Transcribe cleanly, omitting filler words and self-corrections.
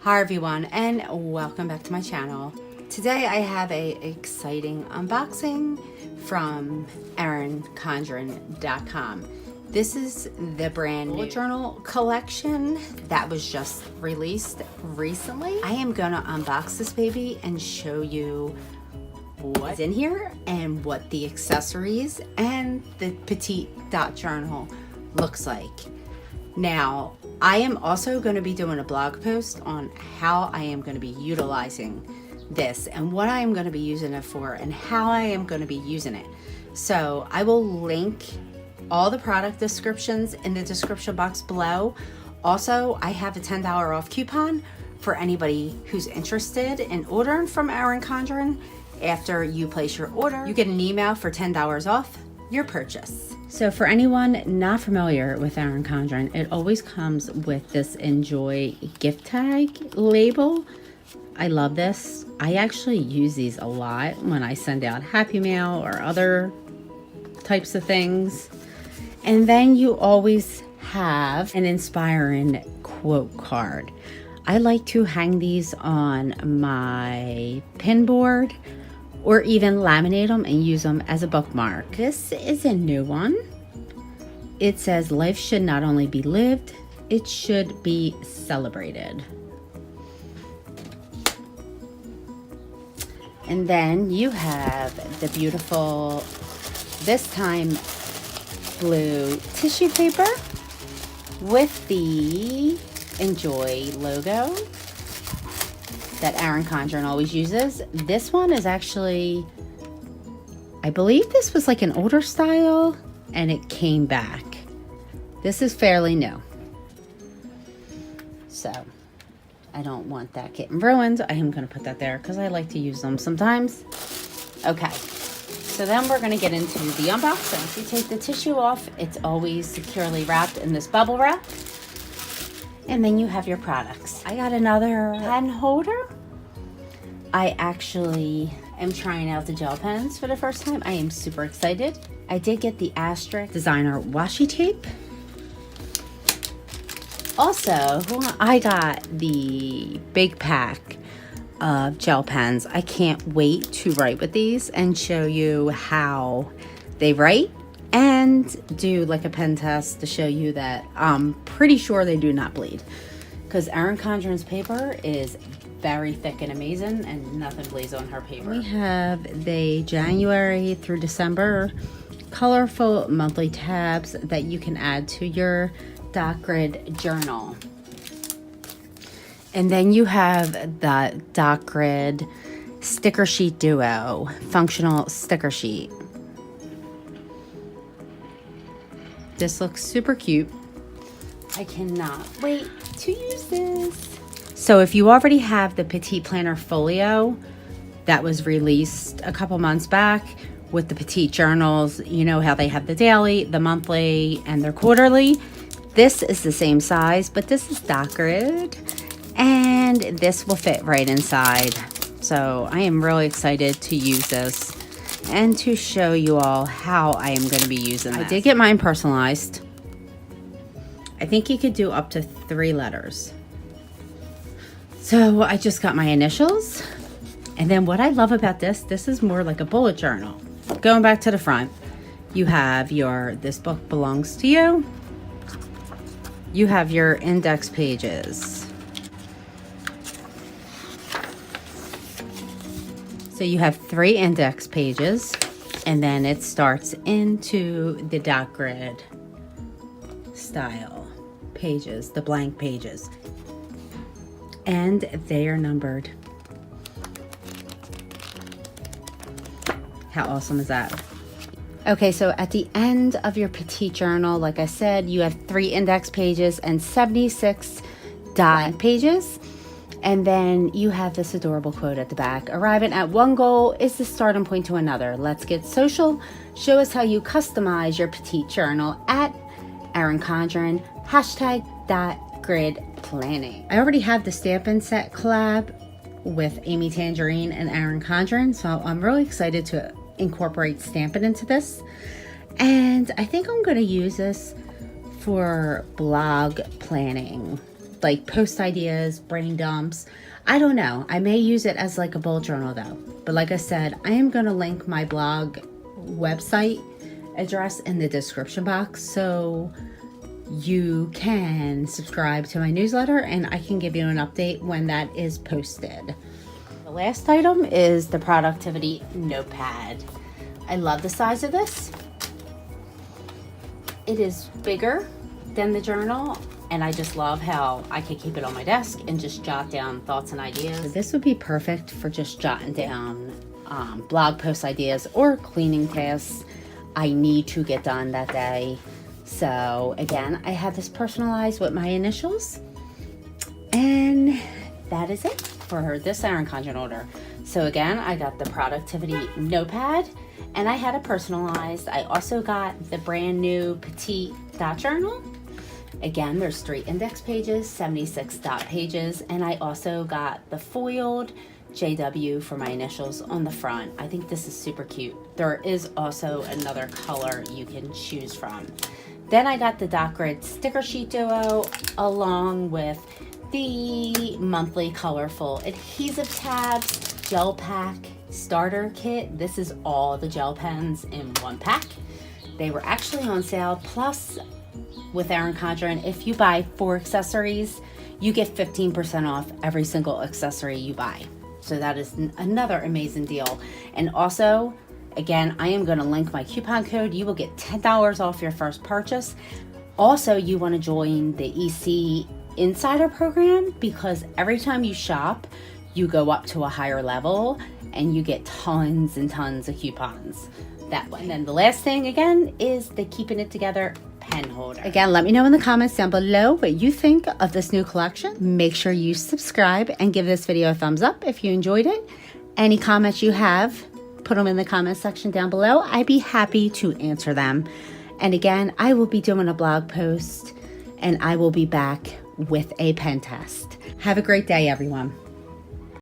Hi everyone, and welcome back to my channel. Today I have a exciting unboxing from erincondren.com. This is the brand new journal collection that was just released recently. I am gonna unbox this baby and show you what's in here and what the accessories and the petite dot journal looks like. Now, I am also going to be doing a blog post on how I am going to be utilizing this and what I am going to be using it for and how I am going to be using it. So I will link all the product descriptions in the description box below. Also, I have a $10 off coupon for anybody who's interested in ordering from Erin Condren. After you place your order, you get an email for $10 off your purchase. So for anyone not familiar with Erin Condren, it always comes with this Enjoy gift tag label. I love this. I actually use these a lot when I send out Happy Mail or other types of things. And then you always have an inspiring quote card. I like to hang these on my pin board or even laminate them and use them as a bookmark. This is a new one. It says, life should not only be lived, it should be celebrated. And then you have the beautiful, this time blue tissue paper with the Enjoy logo that Erin Condren always uses. This one is actually, I believe this was like an older style and it came back. This is fairly new. So I don't want that getting ruined. I am gonna put that there because I like to use them sometimes. Okay, so then we're gonna get into the unboxing. If you take the tissue off, it's always securely wrapped in this bubble wrap. And then you have your products. I got another pen holder. I actually am trying out the gel pens for the first time. I am super excited. I did get the Asterisk designer washi tape. Also, I got the big pack of gel pens. I can't wait to write with these and show you how they write and do like a pen test to show you that I'm pretty sure they do not bleed, because Erin Condren's paper is very thick and amazing and nothing bleeds on her paper. We have the January through December colorful monthly tabs that you can add to your dot grid journal. And then you have the dot grid sticker sheet duo functional sticker sheet. This looks super cute. I cannot wait to use this. So if you already have the Petite Planner Folio that was released a couple months back with the Petite journals, you know how they have the daily, the monthly, and their quarterly. This is the same size, but this is dot grid, and this will fit right inside. So I am really excited to use this and to show you all how I am going to be using this. I did get mine personalized. I think you could do up to 3 letters. So I just got my initials. And then what I love about this is more like a bullet journal. Going back to the front, you have your, this book belongs to you. You have your index pages. So you have 3 index pages, and then it starts into the dot grid style pages, the blank pages. And they are numbered. How awesome is that? Okay, so at the end of your petite journal, like I said, you have 3 index pages and 76 dot pages. And then you have this adorable quote at the back. Arriving at one goal is the starting point to another. Let's get social. Show us how you customize your petite journal at Erin Condren, #.gridplanning. I already have the Stampin' Set collab with Amy Tangerine and Erin Condren, so I'm really excited to incorporate Stampin' into this. And I think I'm going to use this for blog planning. like post ideas, brain dumps. I don't know. I may use it as like a bullet journal though. But like I said, I am going to link my blog website address in the description box so you can subscribe to my newsletter and I can give you an update when that is posted. The last item is the productivity notepad. I love the size of this. It is bigger than the journal, and I just love how I can keep it on my desk and just jot down thoughts and ideas. So this would be perfect for just jotting down blog post ideas or cleaning tasks I need to get done that day. So again, I have this personalized with my initials, and that is it for this Erin Condren order. So again, I got the productivity notepad and I had it personalized. I also got the brand new petite dot journal. Again, there's 3 index pages, 76 dot pages, and I also got the foiled JW for my initials on the front. I think this is super cute. There is also another color you can choose from. Then I got the dot grid sticker sheet duo along with the monthly colorful adhesive tabs, gel pack, starter kit. This is all the gel pens in one pack. They were actually on sale. Plus, with Erin Condren, if you buy 4 accessories, you get 15% off every single accessory you buy. So that is another amazing deal. And also, again, I am going to link my coupon code. You will get $10 off your first purchase. Also, you want to join the EC Insider program because every time you shop, you go up to a higher level and you get tons and tons of coupons that way. And then the last thing again is the Keeping It Together pen holder. Again, let me know in the comments down below what you think of this new collection. Make sure you subscribe and give this video a thumbs up if you enjoyed it. Any comments you have, put them in the comment section down below. I'd be happy to answer them. And again, I will be doing a blog post and I will be back with a pen test. Have a great day, everyone.